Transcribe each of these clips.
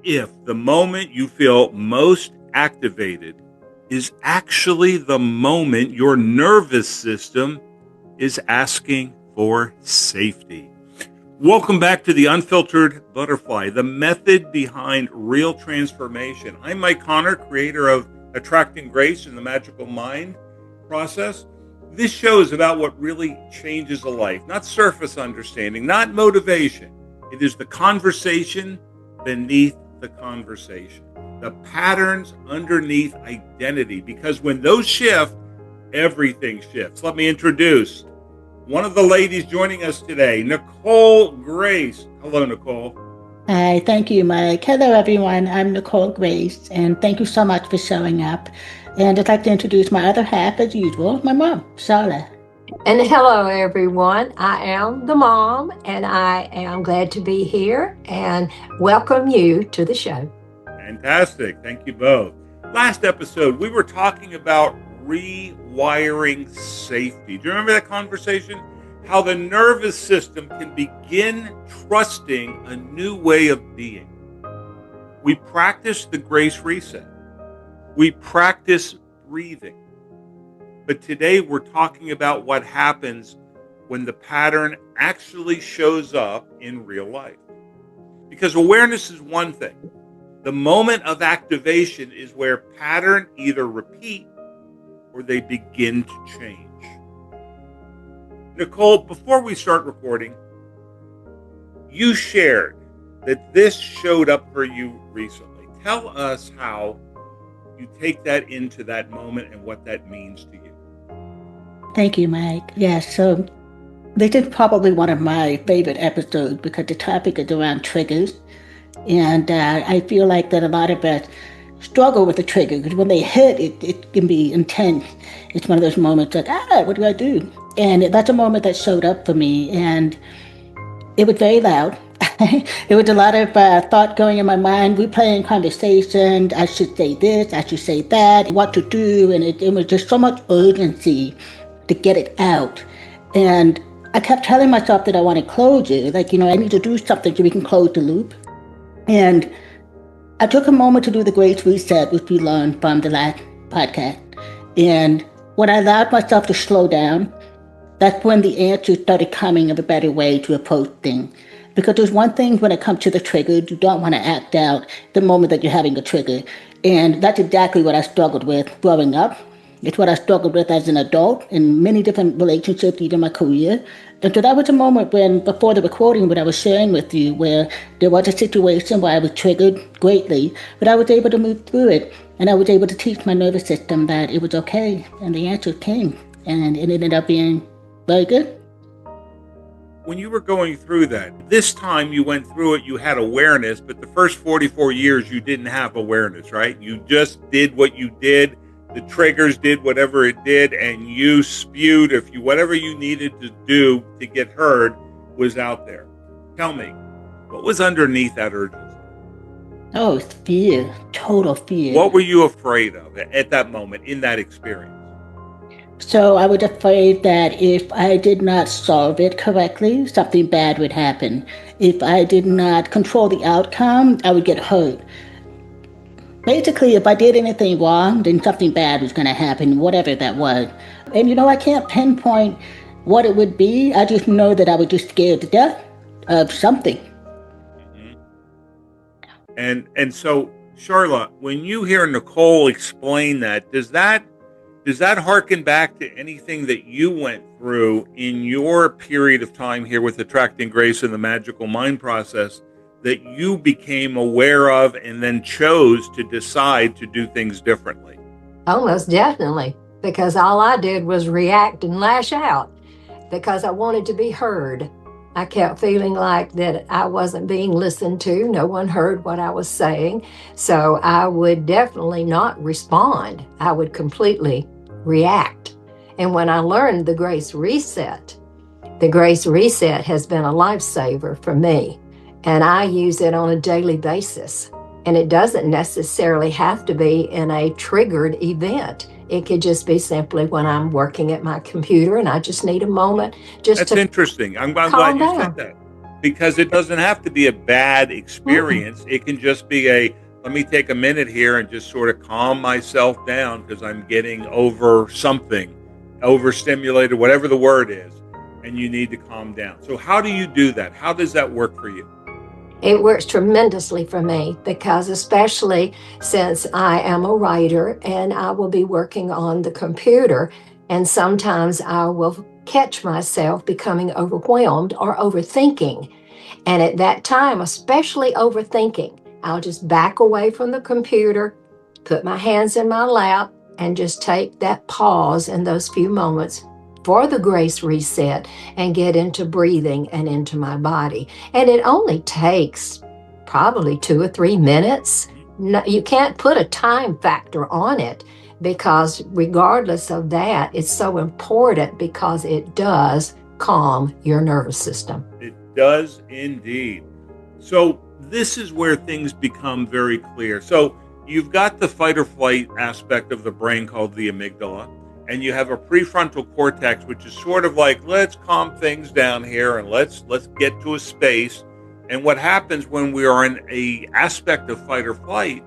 if the moment you feel most activated is actually the moment your nervous system is asking for safety. Welcome back to the Unfiltered Butterfly, the method behind real transformation. I'm Mike Connor, creator of Attracting Grace and the Magical Mind process. This show is about what really changes a life, not surface understanding, not motivation. It is the conversation beneath the conversation, the patterns underneath identity, because when those shift, everything shifts. Let me introduce one of the ladies joining us today, Nicole Grace. Hello, Nicole. Hi, thank you, Mike. Hello, everyone. I'm Nicole Grace, and thank you so much for showing up. And I'd like to introduce my other half, as usual, my mom, Sharla. And hello, everyone. I am the mom, and I am glad to be here and welcome you to the show. Fantastic. Thank you both. Last episode, we were talking about rewiring safety. Do you remember that conversation? How the nervous system can begin trusting a new way of being. We practice the grace reset. We practice breathing. But today we're talking about what happens when the pattern actually shows up in real life. Because awareness is one thing. The moment of activation is where pattern either repeat or they begin to change. Nicole, before we start recording, you shared that this showed up for you recently. Tell us how you take that into that moment and what that means to you. Thank you, Mike. Yes, so this is probably one of my favorite episodes because the topic is around triggers. And I feel like that a lot of us struggle with the trigger because when they hit, it can be intense. It's one of those moments like, what do I do? And that's a moment that showed up for me. And it was very loud. It was a lot of thought going in my mind, replaying conversations. I should say this, I should say that, what to do. And it was just so much urgency to get it out. And I kept telling myself that I wanted closure. Like, I need to do something so we can close the loop. And I took a moment to do the grace reset, which we learned from the last podcast. And when I allowed myself to slow down, that's when the answers started coming of a better way to approach things. Because there's one thing when it comes to the trigger, you don't want to act out the moment that you're having a trigger. And that's exactly what I struggled with growing up. It's what I struggled with as an adult in many different relationships, even my career. And so that was a moment when, before the recording, what I was sharing with you, where there was a situation where I was triggered greatly, but I was able to move through it. And I was able to teach my nervous system that it was okay. And the answer came. And it ended up being very good. When you were going through that, this time you went through it, you had awareness, but the first 44 years you didn't have awareness, right? You just did what you did. The triggers did whatever it did, and you spewed whatever you needed to do to get heard was out there. Tell me, what was underneath that urgency? Oh, it's fear, total fear. What were you afraid of at that moment, in that experience? So I was afraid that if I did not solve it correctly, something bad would happen. If I did not control the outcome, I would get hurt. Basically, if I did anything wrong, then something bad was going to happen, whatever that was. And I can't pinpoint what it would be. I just know that I was just scared to death of something. Mm-hmm. And so, Sharla, when you hear Nicole explain that, does that harken back to anything that you went through in your period of time here with Attracting Grace and the Magical Mind process that you became aware of and then chose to decide to do things differently? Almost definitely, because all I did was react and lash out because I wanted to be heard. I kept feeling like that I wasn't being listened to. No one heard what I was saying. So I would definitely not respond. I would completely react. And when I learned the grace reset has been a lifesaver for me. And I use it on a daily basis. And it doesn't necessarily have to be in a triggered event. It could just be simply when I'm working at my computer and I just need a moment just That's to interesting. I'm glad calm you down. said that. because it doesn't have to be a bad experience. It can just be let me take a minute here and just sort of calm myself down because I'm getting over something, overstimulated, whatever the word is, and you need to calm down. So how do you do that? How does that work for you? It works tremendously for me because, especially since I am a writer and I will be working on the computer, and sometimes I will catch myself becoming overwhelmed or overthinking. And at that time, especially overthinking, I'll just back away from the computer, put my hands in my lap, and just take that pause in those few moments for the grace reset and get into breathing and into my body. And it only takes probably 2 or 3 minutes. No, you can't put a time factor on it because regardless of that, it's so important because it does calm your nervous system. It does indeed. So this is where things become very clear. So you've got the fight or flight aspect of the brain called the amygdala, and you have a prefrontal cortex, which is sort of like, let's calm things down here and let's get to a space. And what happens when we are in a aspect of fight or flight,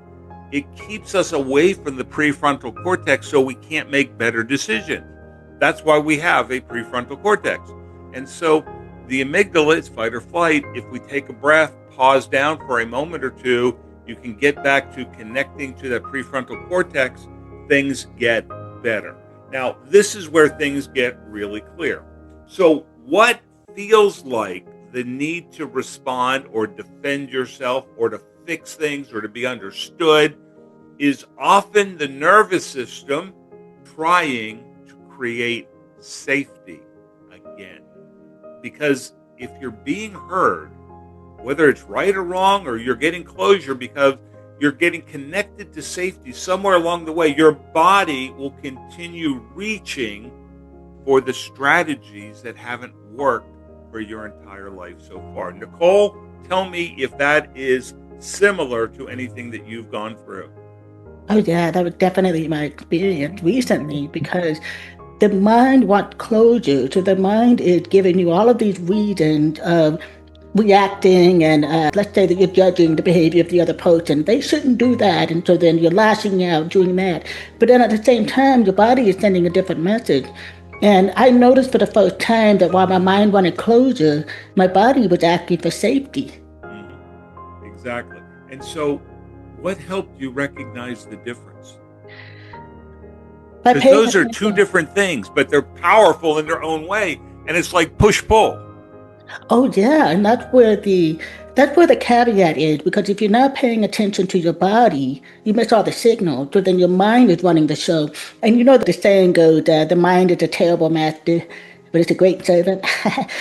it keeps us away from the prefrontal cortex so we can't make better decisions. That's why we have a prefrontal cortex. And so the amygdala is fight or flight. If we take a breath, pause down for a moment or two, you can get back to connecting to that prefrontal cortex, things get better. Now, this is where things get really clear. So what feels like the need to respond or defend yourself or to fix things or to be understood is often the nervous system trying to create safety again. Because if you're being heard, whether it's right or wrong, or you're getting closure because you're getting connected to safety somewhere along the way, your body will continue reaching for the strategies that haven't worked for your entire life so far. Nicole, tell me if that is similar to anything that you've gone through. Oh, yeah, that was definitely my experience recently because the mind wants closure. So the mind is giving you all of these reasons of reacting and let's say that you're judging the behavior of the other person. They shouldn't do that. And so then you're lashing out doing that. But then at the same time, your body is sending a different message. And I noticed for the first time that while my mind wanted closure, my body was asking for safety. Exactly. And so what helped you recognize the difference? Because those are two different things, but they're powerful in their own way. And it's like push-pull. Oh yeah, and that's where the caveat is, because if you're not paying attention to your body, you miss all the signals. So then your mind is running the show. And you know the saying goes, the mind is a terrible master, but it's a great servant.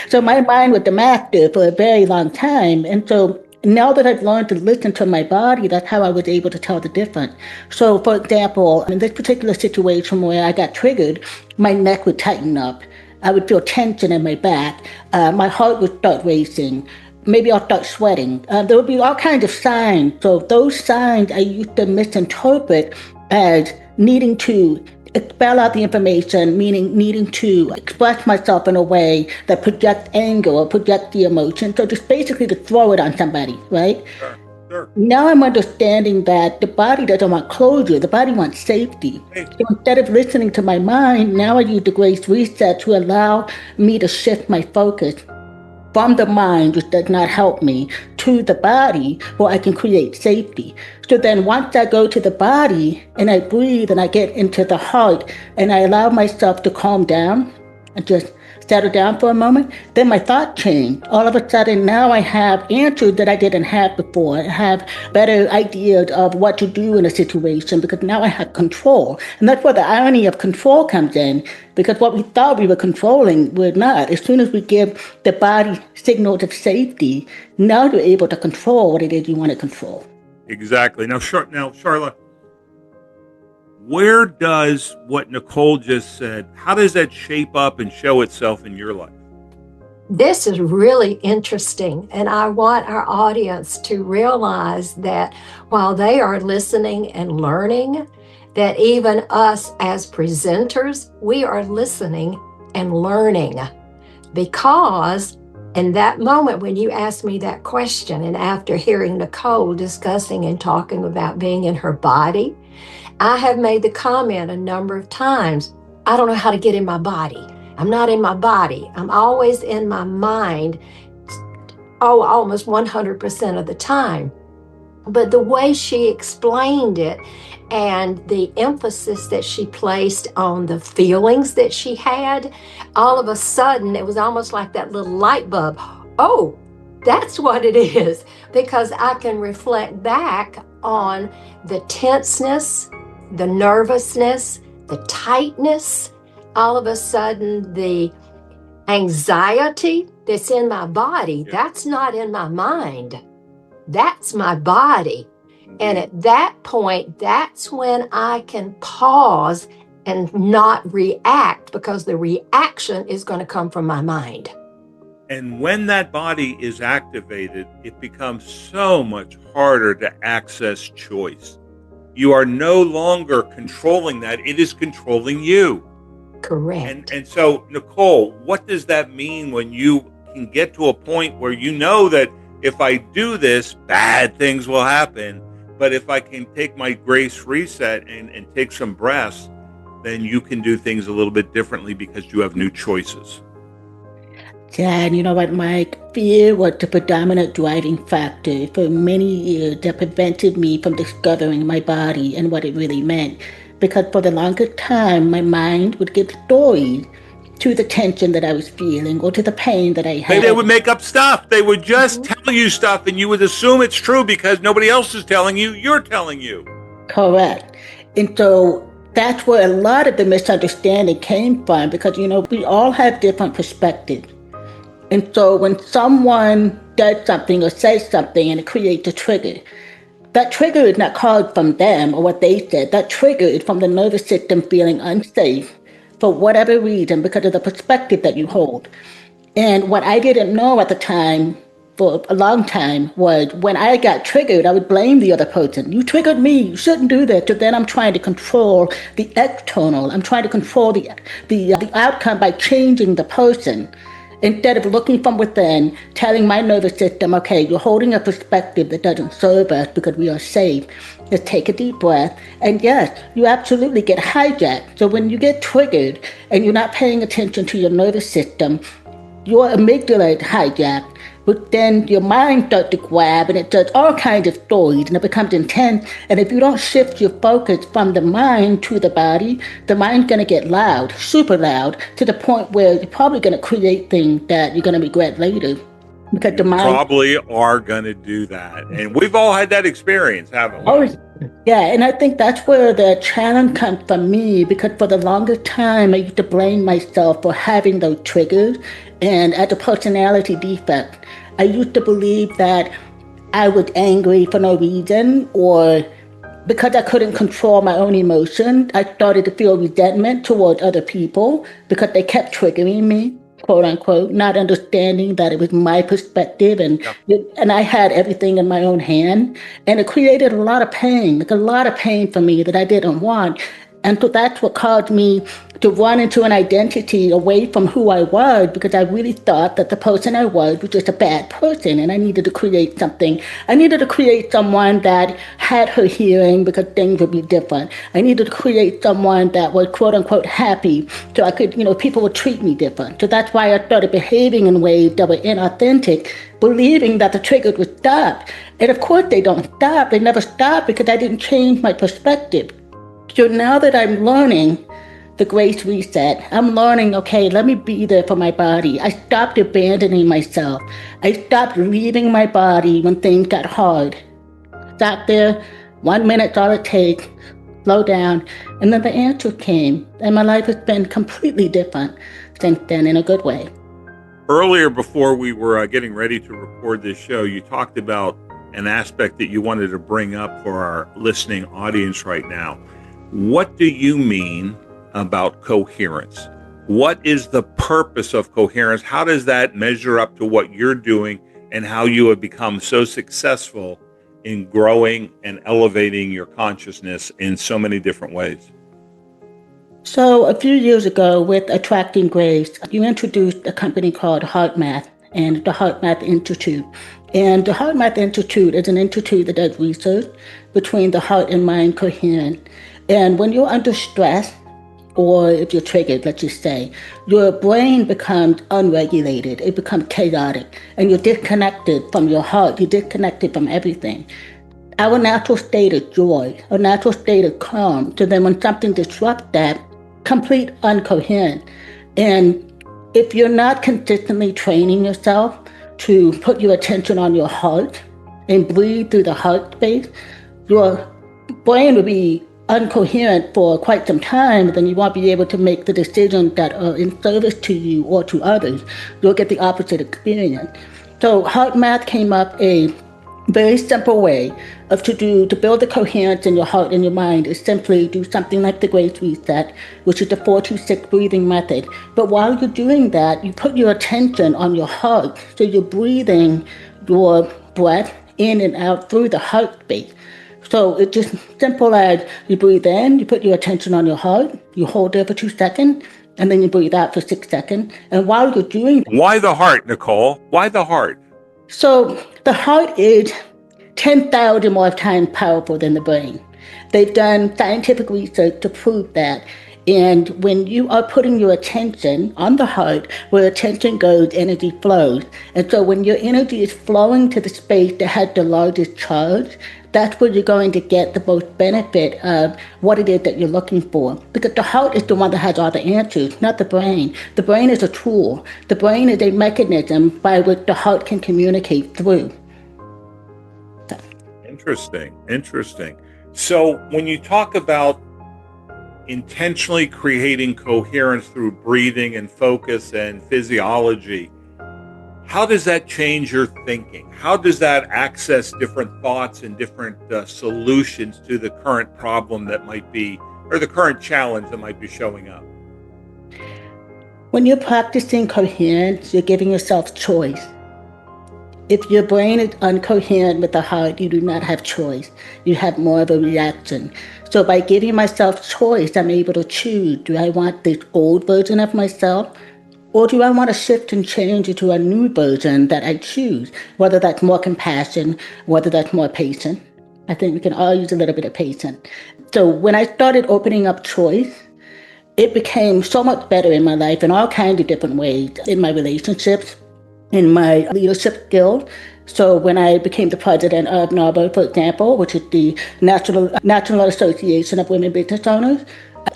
So my mind was the master for a very long time. And so now that I've learned to listen to my body, that's how I was able to tell the difference. So for example, in this particular situation where I got triggered, my neck would tighten up. I would feel tension in my back. My heart would start racing. Maybe I'll start sweating. There would be all kinds of signs. So those signs I used to misinterpret as needing to spell out the information, meaning needing to express myself in a way that projects anger or projects the emotion. So just basically to throw it on somebody, right? Sure. Now I'm understanding that the body doesn't want closure. The body wants safety. So instead of listening to my mind, now I use the grace reset to allow me to shift my focus from the mind, which does not help me, to the body where I can create safety. So then once I go to the body and I breathe and I get into the heart and I allow myself to calm down and just settle down for a moment, then my thought changed. All of a sudden now I have answers that I didn't have before. I have better ideas of what to do in a situation because now I have control. And that's where the irony of control comes in, because what we thought we were controlling, we're not. As soon as we give the body signals of safety, now you're able to control what it is you want to control. Exactly. Now, Sharla, where does what Nicole just said, how does that shape up and show itself in your life? This is really interesting, and I want our audience to realize that while they are listening and learning, that even us as presenters, we are listening and learning, because And that moment when you asked me that question, and after hearing Nicole discussing and talking about being in her body, I have made the comment a number of times, I don't know how to get in my body. I'm not in my body. I'm always in my mind, almost 100% of the time. But the way she explained it and the emphasis that she placed on the feelings that she had, all of a sudden, it was almost like that little light bulb. Oh, that's what it is. Because I can reflect back on the tenseness, the nervousness, the tightness, all of a sudden, the anxiety that's in my body, that's not in my mind. That's my body. And at that point, that's when I can pause and not react, because the reaction is going to come from my mind. And when that body is activated, it becomes so much harder to access choice. You are no longer controlling that. It is controlling you. Correct. And so, Nicole, what does that mean when you can get to a point where you know that if I do this, bad things will happen, but if I can take my grace reset and take some breaths, then you can do things a little bit differently because you have new choices. Yeah, and you know what, Mike? Fear was the predominant driving factor for many years that prevented me from discovering my body and what it really meant. Because for the longest time, my mind would give stories to the tension that I was feeling or to the pain that I had. They would make up stuff. They would just tell you stuff and you would assume it's true because nobody else is telling you. You're telling you. Correct. And so that's where a lot of the misunderstanding came from, because, you know, we all have different perspectives. And so when someone does something or says something and it creates a trigger, that trigger is not caused from them or what they said. That trigger is from the nervous system feeling unsafe for whatever reason because of the perspective that you hold. And what I didn't know at the time, for a long time, was when I got triggered, I would blame the other person. You triggered me. You shouldn't do that. So then I'm trying to control the external. I'm trying to control the outcome by changing the person. Instead of looking from within, telling my nervous system, okay, you're holding a perspective that doesn't serve us because we are safe. Just take a deep breath. And yes, you absolutely get hijacked. So when you get triggered and you're not paying attention to your nervous system, your amygdala is hijacked. But then your mind starts to grab and it does all kinds of stories and it becomes intense. And if you don't shift your focus from the mind to the mind's going to get loud, super loud, to the point where you're probably going to create things that you're going to regret later. Because the mind probably are going to do that. And we've all had that experience, haven't we? Oh, yeah. And I think that's where the challenge comes from me, because for the longest time, I used to blame myself for having those triggers. And as a personality defect, I used to believe that I was angry for no reason, or because I couldn't control my own emotions, I started to feel resentment towards other people because they kept triggering me, quote unquote, not understanding that it was my perspective and I had everything in my own hand. And it created a lot of pain, like a lot of pain for me that I didn't want. And so that's what caused me to run into an identity away from who I was, because I really thought that the person I was just a bad person and I needed to create something. I needed to create someone that had her hearing because things would be different. I needed to create someone that was quote unquote happy so I could, people would treat me different. So that's why I started behaving in ways that were inauthentic, believing that the triggers would stop. And of course they don't stop. They never stop because I didn't change my perspective. So now that I'm learning the grace reset, I'm learning, okay, let me be there for my body. I stopped abandoning myself. I stopped leaving my body when things got hard. Stop there, 1 minute's all it takes, slow down, and then the answer came. And my life has been completely different since then in a good way. Earlier, before we were getting ready to record this show, you talked about an aspect that you wanted to bring up for our listening audience right now. What do you mean about coherence? What is the purpose of coherence? How does that measure up to what you're doing and how you have become so successful in growing and elevating your consciousness in so many different ways? So a few years ago with Attracting Grace, you introduced a company called Heart Math. and the Heart Math Institute. And the Heart Math Institute is an institute that does research between the heart and mind coherence. And when you're under stress, or if you're triggered, let's just say, your brain becomes unregulated, it becomes chaotic, and you're disconnected from your heart, you're disconnected from everything. Our natural state is joy, our natural state is calm. So then when something disrupts that, complete uncoherent. And if you're not consistently training yourself to put your attention on your heart and breathe through the heart space, your brain will be incoherent for quite some time, then you won't be able to make the decisions that are in service to you or to others. You'll get the opposite experience. So Heart Math came up a very simple way to build the coherence in your heart and your mind is simply do something like the Grace Reset, which is the 4-2-6 breathing method. But while you're doing that, you put your attention on your heart. So you're breathing your breath in and out through the heart space. So it's just simple as you breathe in, you put your attention on your heart, you hold there for 2 seconds, and then you breathe out for 6 seconds. And while you're doing that, Why the heart, Nicole? Why the heart? So the heart is 10,000 more times powerful than the brain. They've done scientific research to prove that. And when you are putting your attention on the heart, where attention goes, energy flows. And so when your energy is flowing to the space that has the largest charge, that's where you're going to get the most benefit of what it is that you're looking for. Because the heart is the one that has all the answers, not the brain. The brain is a tool. The brain is a mechanism by which the heart can communicate through. Interesting. So when you talk about intentionally creating coherence through breathing and focus and physiology, how does that change your thinking? How does that access different thoughts and different solutions to the current problem that might be, or the current challenge that might be showing up? When you're practicing coherence, you're giving yourself choice. If your brain is incoherent with the heart, you do not have choice. You have more of a reaction. So by giving myself choice, I'm able to choose. Do I want this old version of myself? Or do I want to shift and change into a new version that I choose? Whether that's more compassion, whether that's more patience. I think we can all use a little bit of patience. So when I started opening up choice, it became so much better in my life in all kinds of different ways. In my relationships, in my leadership skills. So when I became the president of NARBO, for example, which is the National Association of Women Business Owners,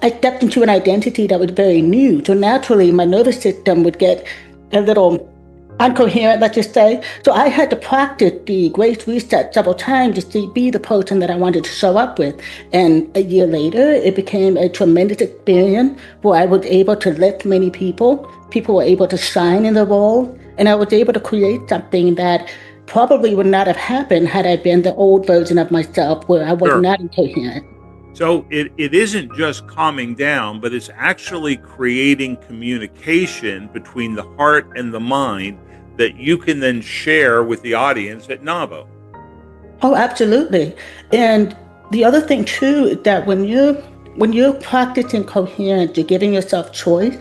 I stepped into an identity that was very new. So naturally, my nervous system would get a little incoherent, let's just say. So I had to practice the Grace Reset several times to be the person that I wanted to show up with. And a year later, it became a tremendous experience where I was able to lift many people. People were able to shine in their role. And I was able to create something that probably would not have happened had I been the old version of myself where I was not incoherent. So it isn't just calming down, but it's actually creating communication between the heart and the mind that you can then share with the audience at NABO. Oh, absolutely. And the other thing too is that when you're practicing coherence, you're giving yourself choice.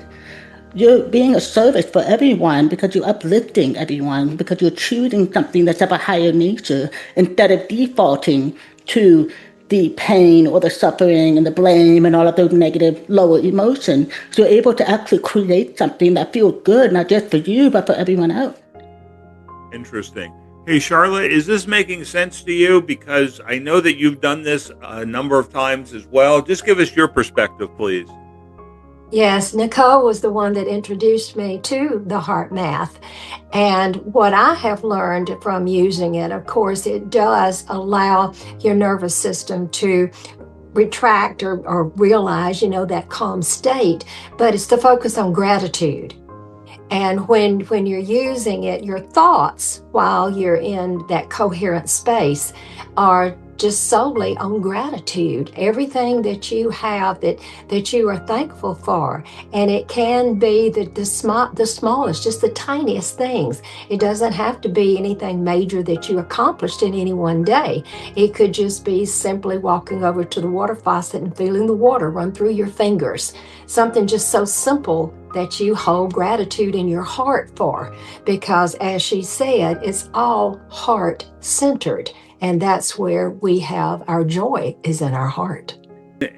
You're being a service for everyone because you're uplifting everyone, because you're choosing something that's of a higher nature instead of defaulting to the pain or the suffering and the blame and all of those negative lower emotions. So you're able to actually create something that feels good, not just for you, but for everyone else. Interesting. Hey, Sharla, is this making sense to you? Because I know that you've done this a number of times as well. Just give us your perspective, please. Yes, Nicole was the one that introduced me to the heart math. And what I have learned from using it, of course, it does allow your nervous system to retract or realize, that calm state, but it's the focus on gratitude. And when you're using it, your thoughts while you're in that coherent space are just solely on gratitude, everything that you have that you are thankful for. And it can be the smallest, just the tiniest things. It doesn't have to be anything major that you accomplished in any one day. It could just be simply walking over to the water faucet and feeling the water run through your fingers. Something just so simple that you hold gratitude in your heart for. Because as she said, it's all heart centered. And that's where we have our joy, is in our heart.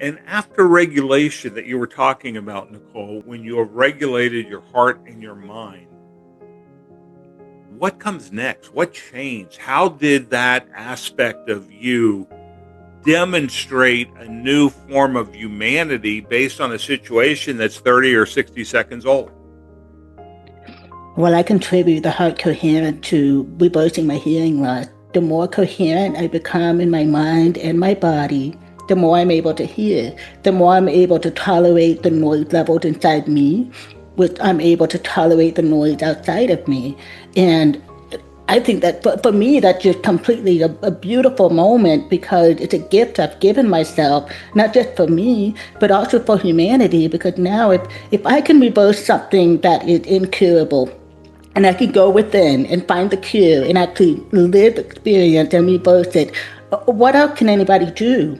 And after regulation that you were talking about, Nicole, when you have regulated your heart and your mind, what comes next? What changed? How did that aspect of you demonstrate a new form of humanity based on a situation that's 30 or 60 seconds old? Well, I contribute the heart coherent to reversing my hearing loss. The more coherent I become in my mind and my body, the more I'm able to hear, the more I'm able to tolerate the noise levels inside me, which I'm able to tolerate the noise outside of me. And I think that for me, that's just completely a beautiful moment, because it's a gift I've given myself, not just for me, but also for humanity. Because now if I can reverse something that is incurable, and I can go within and find the cure and actually live experience and reverse it, what else can anybody do?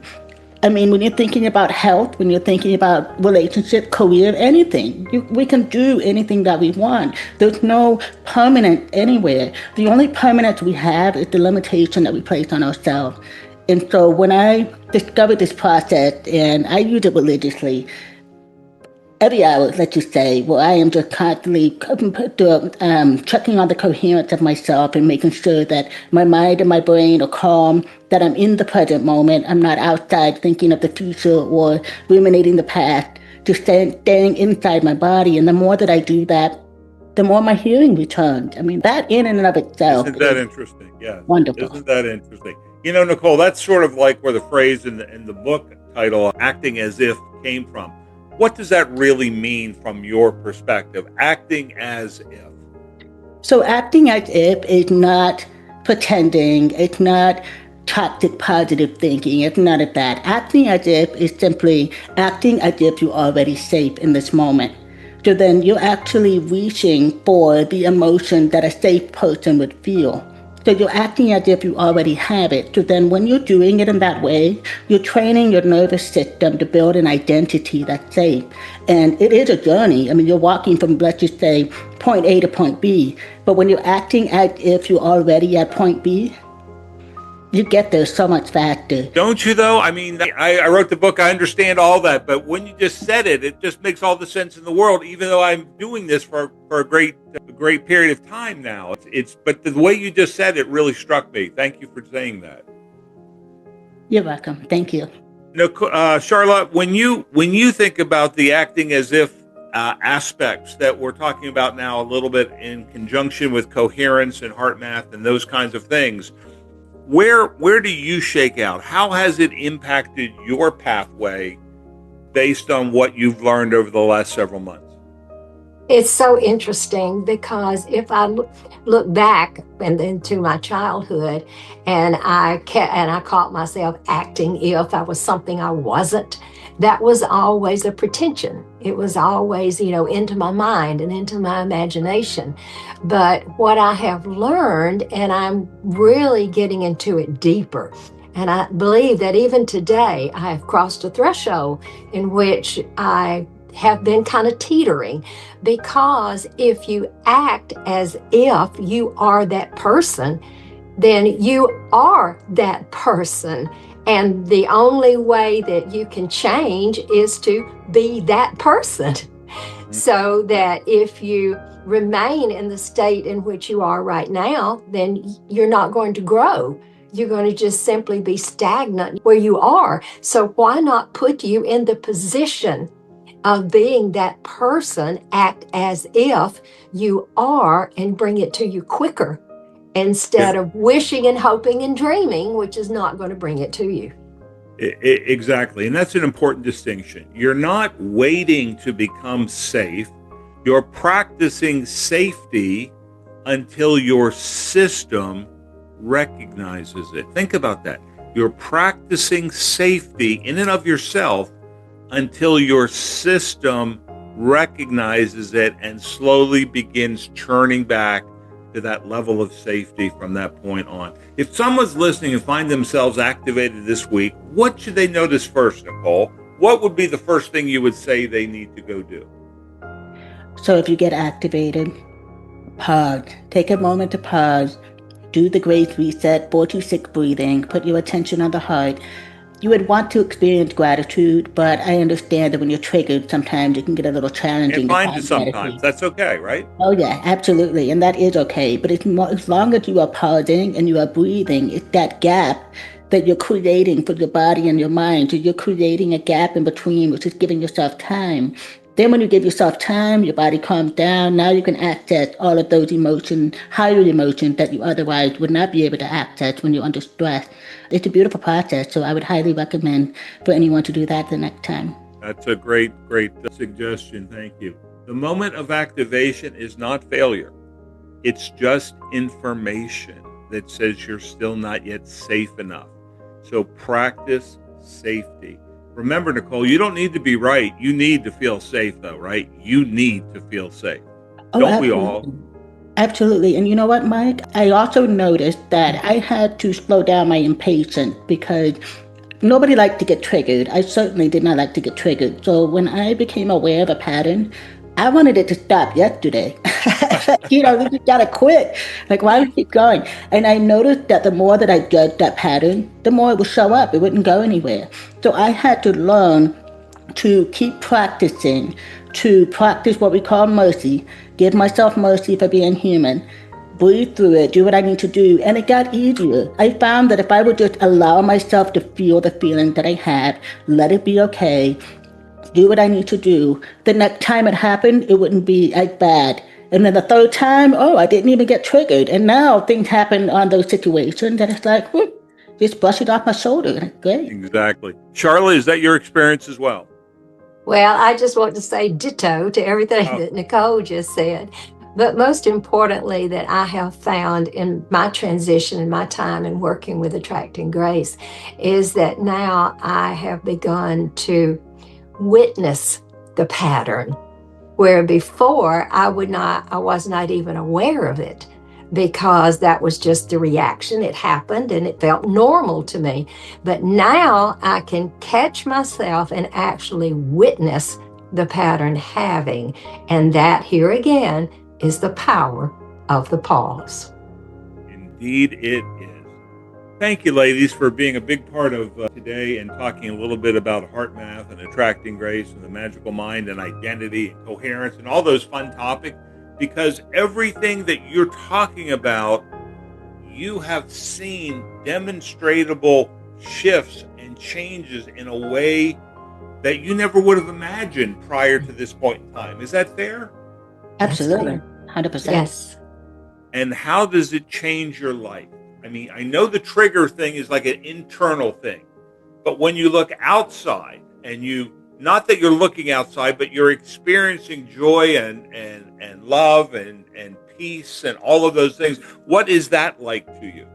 I mean, when you're thinking about health, when you're thinking about relationship, career, anything, we can do anything that we want. There's no permanent anywhere. The only permanence we have is the limitation that we place on ourselves. And so when I discovered this process, and I use it religiously, every hour, let's just say, where I am just constantly checking on the coherence of myself and making sure that my mind and my brain are calm, that I'm in the present moment. I'm not outside thinking of the future or ruminating the past, just staying inside my body. And the more that I do that, the more my hearing returns. I mean, that in and of itself Isn't that is interesting? Yes. wonderful. Isn't that interesting? You know, Nicole, that's sort of like where the phrase in the book title, acting as if, came from. What does that really mean from your perspective, acting as if? So acting as if is not pretending, it's not toxic positive thinking, it's none of that. Acting as if is simply acting as if you're already safe in this moment. So then you're actually reaching for the emotion that a safe person would feel. So you're acting as if you already have it. So then when you're doing it in that way, you're training your nervous system to build an identity that's safe. And it is a journey. I mean, you're walking from, let's just say, point A to point B. But when you're acting as if you're already at point B, you get there so much faster. Don't you, though? I mean, I wrote the book. I understand all that. But when you just said it, it just makes all the sense in the world, even though I'm doing this for a great period of time now. But the way you just said it really struck me. Thank you for saying that. You're welcome. Thank you. Sharla, when you think about the acting as if aspects that we're talking about now a little bit in conjunction with coherence and heart math and those kinds of things, where do you shake out? How has it impacted your pathway based on what you've learned over the last several months? It's so interesting, because if I look back and into my childhood, and I caught myself acting if I was something I wasn't, that was always a pretension. It was always, into my mind and into my imagination. But what I have learned, and I'm really getting into it deeper, and I believe that even today I have crossed a threshold in which I have been kind of teetering, because if you act as if you are that person, then you are that person. And the only way that you can change is to be that person. So that if you remain in the state in which you are right now, then you're not going to grow. You're going to just simply be stagnant where you are. So why not put you in the position of being that person, act as if you are, and bring it to you quicker, instead of wishing and hoping and dreaming, which is not going to bring it to you. Exactly. And that's an important distinction. You're not waiting to become safe. You're practicing safety until your system recognizes it. Think about that. You're practicing safety in and of yourself until your system recognizes it and slowly begins churning back to that level of safety from that point on. If someone's listening and find themselves activated this week, what should they notice first, Nicole? What would be the first thing you would say they need to go do? So if you get activated, pause. Take a moment to pause. Do the Grace Reset 426 breathing. Put your attention on the heart. You would want to experience gratitude, but I understand that when you're triggered, sometimes it can get a little challenging And to find it find sometimes. gratitude. That's okay, right? Oh yeah, absolutely, and that is okay. But as long as you are pausing and you are breathing, it's that gap that you're creating for your body and your mind. So you're creating a gap in between, which is giving yourself time. Then when you give yourself time, your body calms down. Now you can access all of those emotions, higher emotions that you otherwise would not be able to access when you're under stress. It's a beautiful process, so I would highly recommend for anyone to do that the next time. That's a great suggestion. Thank you. The moment of activation is not failure. It's just information that says you're still not yet safe enough. So practice safety. Remember, Nicole, you don't need to be right. You need to feel safe, though, right? You need to feel safe. Oh, Don't we all? absolutely. Absolutely. And you know what, Mike? I also noticed that I had to slow down my impatience because nobody liked to get triggered. I certainly did not like to get triggered. So when I became aware of a pattern, I wanted it to stop yesterday. We just gotta quit. Like, why do we keep going? And I noticed that the more that I judged that pattern, the more it would show up. It wouldn't go anywhere. So I had to learn to keep practicing, to practice what we call mercy, give myself mercy for being human, breathe through it, do what I need to do. And it got easier. I found that if I would just allow myself to feel the feeling that I had, let it be okay, do what I need to do, the next time it happened, it wouldn't be as bad. And then the third time, oh, I didn't even get triggered. And now things happen on those situations that it's like, just brush it off my shoulder. And it's great. Exactly. Sharla, is that your experience as well? Well, I just want to say ditto to everything Oh. that Nicole just said. But most importantly, that I have found in my transition and my time in working with Attracting Grace is that now I have begun to witness the pattern where before I was not even aware of it because that was just the reaction. It happened and it felt normal to me. But now I can catch myself and actually witness the pattern having. And that here again is the power of the pause. Indeed, it is. Thank you, ladies, for being a big part of today and talking a little bit about heart math and attracting grace and the magical mind and identity and coherence and all those fun topics. Because everything that you're talking about, you have seen demonstrable shifts and changes in a way that you never would have imagined prior to this point in time. Is that fair? Absolutely. 100%. Yes. And how does it change your life? I mean, I know the trigger thing is like an internal thing, but when you look outside and not that you're looking outside, but you're experiencing joy and love and peace and all of those things, what is that like to you?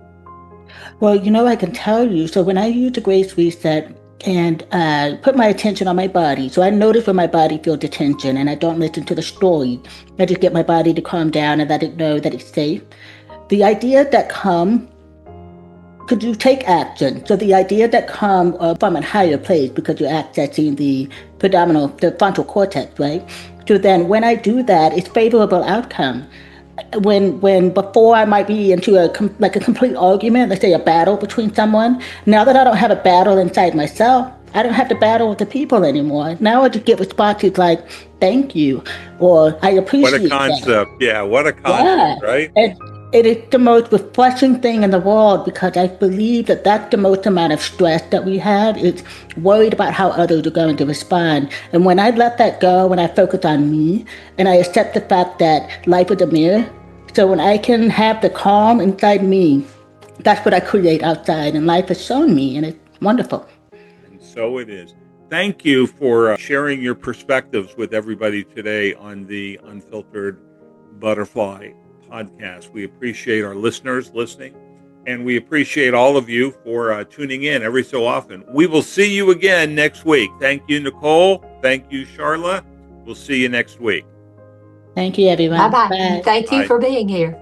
Well, I can tell you. So when I use the Grace Reset and put my attention on my body, so I notice when my body feels attention and I don't listen to the story. I just get my body to calm down and let it know that it's safe. The idea that come, could you take action? So the idea that come from a higher place because you're accessing the frontal cortex, right? So then when I do that, it's favorable outcome. When before I might be into a complete argument, let's say a battle between someone, now that I don't have a battle inside myself, I don't have to battle with the people anymore. Now I just get responses like, thank you, or I appreciate What a concept. that. Yeah, what a concept, right? And it is the most refreshing thing in the world because I believe that that's the most amount of stress that we have is worried about how others are going to respond. And when I let that go, when I focus on me and I accept the fact that life is a mirror, so when I can have the calm inside me, that's what I create outside, and life has shown me, and it's wonderful. And so it is. Thank you for sharing your perspectives with everybody today on the Unfiltered Butterfly podcast. We appreciate our listeners listening, and we appreciate all of you for tuning in every so often. We will see you again next week. Thank you, Nicole. Thank you, Sharla. We'll see you next week. Thank you, everyone. Bye-bye. Bye. Thank you Bye. for being here.